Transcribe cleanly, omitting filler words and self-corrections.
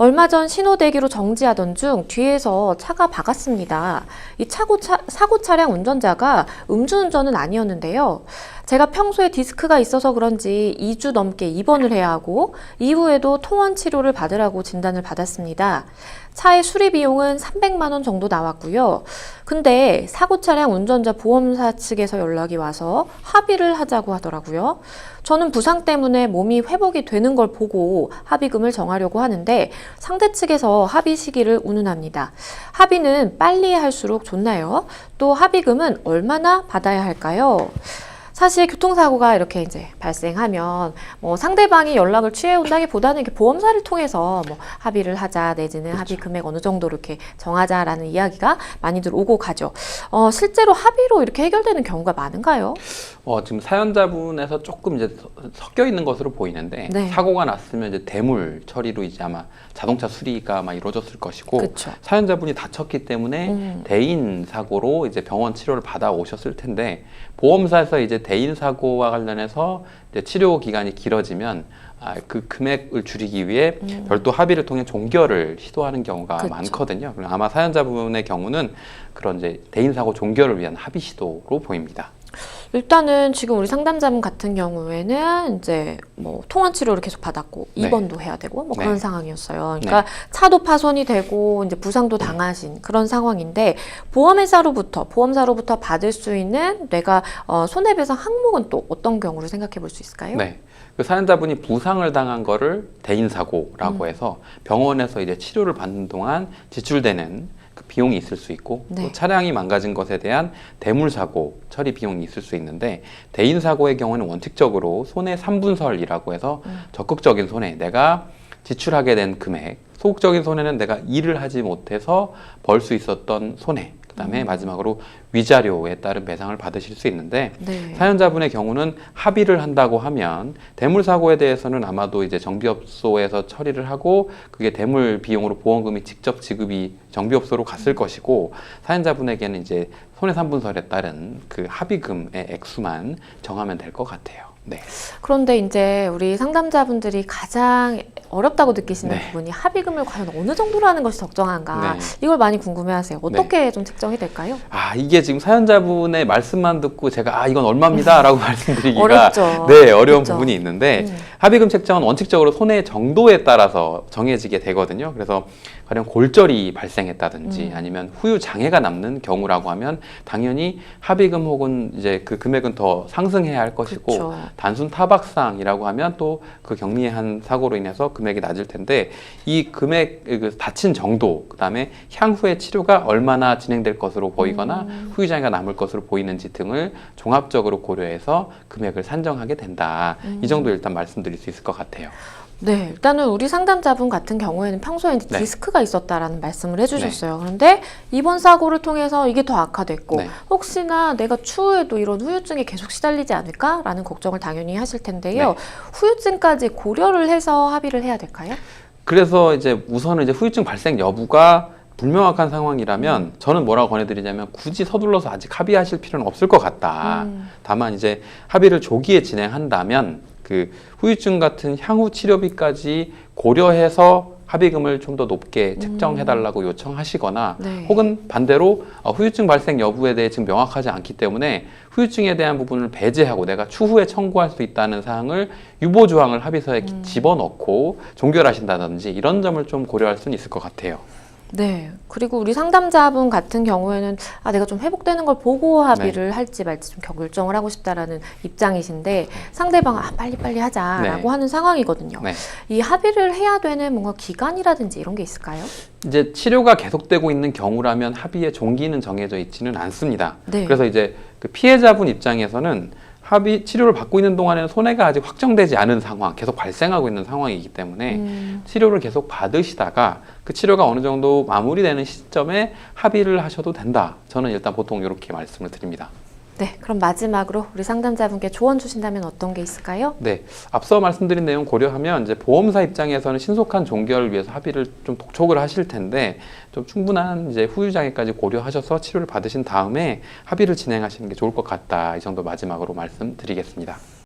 얼마 전 신호대기로 정지하던 중 뒤에서 차가 박았습니다. 이 사고 차량 운전자가 음주운전은 아니었는데요. 제가 평소에 디스크가 있어서 그런지 2주 넘게 입원을 해야 하고 이후에도 통원 치료를 받으라고 진단을 받았습니다. 차의 수리 비용은 300만 원 정도 나왔고요. 근데 사고 차량 운전자 보험사 측에서 연락이 와서 합의를 하자고 하더라고요. 저는 부상 때문에 몸이 회복이 되는 걸 보고 합의금을 정하려고 하는데 상대 측에서 합의 시기를 운운합니다. 합의는 빨리 할수록 좋나요? 또 합의금은 얼마나 받아야 할까요? 사실 교통사고가 이렇게 이제 발생하면 상대방이 연락을 취해온다기보다는 이렇게 보험사를 통해서 합의를 하자 내지는 합의 금액 어느 정도 이렇게 정하자라는 이야기가 많이들 오고 가죠. 실제로 합의로 이렇게 해결되는 경우가 많은가요? 지금 사연자분에서 조금 이제 섞여 있는 것으로 보이는데 네. 사고가 났으면 이제 대물 처리로 이제 아마 자동차 수리가 이루어졌을 것이고 그쵸. 사연자분이 다쳤기 때문에 대인 사고로 이제 병원 치료를 받아 오셨을 텐데 보험사에서 이제 대인 사고와 관련해서 이제 치료 기간이 길어지면 그 금액을 줄이기 위해 별도 합의를 통해 종결을 시도하는 경우가 그쵸. 많거든요. 아마 사연자분의 경우는 그런 이제 대인 사고 종결을 위한 합의 시도로 보입니다. 일단은 지금 우리 상담자분 같은 경우에는 이제 통원 치료를 계속 받았고 네. 입원도 해야 되고 그런 네. 상황이었어요. 그러니까 차도 파손이 되고 이제 부상도 당하신 그런 상황인데 보험사로부터 받을 수 있는 내가 손해배상 항목은 또 어떤 경우를 생각해 볼 수 있을까요? 네. 그 사연자분이 부상을 당한 거를 대인사고라고 해서 병원에서 이제 치료를 받는 동안 지출되는 그 비용이 있을 수 있고 네. 또 차량이 망가진 것에 대한 대물사고 처리 비용이 있을 수 있는데 대인사고의 경우는 원칙적으로 손해 3분설이라고 해서 적극적인 손해, 내가 지출하게 된 금액, 소극적인 손해는 내가 일을 하지 못해서 벌 수 있었던 손해, 그 다음에 마지막으로 위자료에 따른 배상을 받으실 수 있는데 네. 사연자분의 경우는 합의를 한다고 하면 대물사고에 대해서는 아마도 이제 정비업소에서 처리를 하고 그게 대물 비용으로 보험금이 직접 지급이 정비업소로 갔을 것이고 사연자분에게는 이제 손해삼분설에 따른 그 합의금의 액수만 정하면 될 것 같아요. 네. 그런데 이제 우리 상담자분들이 가장 어렵다고 느끼시는 네. 부분이 합의금을 과연 어느 정도로 하는 것이 적정한가 네. 이걸 많이 궁금해하세요. 어떻게 좀 책정이 될까요? 이게 지금 사연자분의 말씀만 듣고 제가 이건 얼마입니다 라고 말씀드리기가 어렵죠. 네, 어려운 그렇죠. 부분이 있는데 합의금 책정은 원칙적으로 손해 정도에 따라서 정해지게 되거든요. 그래서 가령 골절이 발생했다든지 아니면 후유 장애가 남는 경우라고 하면 당연히 합의금 혹은 이제 그 금액은 더 상승해야 할 것이고 그렇죠. 단순 타박상이라고 하면 또 그 경미한 사고로 인해서 금액이 낮을 텐데 이 금액 그 다친 정도 그다음에 향후에 치료가 얼마나 진행될 것으로 보이거나 후유 장애가 남을 것으로 보이는지 등을 종합적으로 고려해서 금액을 산정하게 된다. 이 정도 일단 말씀드릴 수 있을 것 같아요. 네, 일단은 우리 상담자분 같은 경우에는 평소에 이제 네. 디스크가 있었다라는 말씀을 해주셨어요. 그런데 이번 사고를 통해서 이게 더 악화됐고 네. 혹시나 내가 추후에도 이런 후유증에 계속 시달리지 않을까라는 걱정을 당연히 하실 텐데요. 네. 후유증까지 고려를 해서 합의를 해야 될까요? 그래서 이제 우선은 이제 후유증 발생 여부가 불명확한 상황이라면 저는 뭐라고 권해드리냐면 굳이 서둘러서 아직 합의하실 필요는 없을 것 같다. 다만 이제 합의를 조기에 진행한다면 그 후유증 같은 향후 치료비까지 고려해서 합의금을 좀 더 높게 책정해달라고 요청하시거나 네. 혹은 반대로 후유증 발생 여부에 대해 지금 명확하지 않기 때문에 후유증에 대한 부분을 배제하고 내가 추후에 청구할 수 있다는 사항을 유보조항을 합의서에 집어넣고 종결하신다든지 이런 점을 좀 고려할 수는 있을 것 같아요. 네. 그리고 우리 상담자분 같은 경우에는 내가 좀 회복되는 걸 보고 합의를 할지 말지 좀 결정을 하고 싶다라는 입장이신데 상대방은 빨리빨리 하자라고 네. 하는 상황이거든요. 네. 이 합의를 해야 되는 뭔가 기간이라든지 이런 게 있을까요? 이제 치료가 계속되고 있는 경우라면 합의의 종기는 정해져 있지는 않습니다. 네. 그래서 이제 그 피해자분 입장에서는 합의 치료를 받고 있는 동안에는 손해가 아직 확정되지 않은 상황, 계속 발생하고 있는 상황이기 때문에 치료를 계속 받으시다가 그 치료가 어느 정도 마무리되는 시점에 합의를 하셔도 된다. 저는 일단 보통 이렇게 말씀을 드립니다. 네, 그럼 마지막으로 우리 상담자분께 조언 주신다면 어떤 게 있을까요? 네, 앞서 말씀드린 내용 고려하면 이제 보험사 입장에서는 신속한 종결을 위해서 합의를 좀 독촉을 하실 텐데 좀 충분한 이제 후유 장애까지 고려하셔서 치료를 받으신 다음에 합의를 진행하시는 게 좋을 것 같다. 이 정도 마지막으로 말씀드리겠습니다.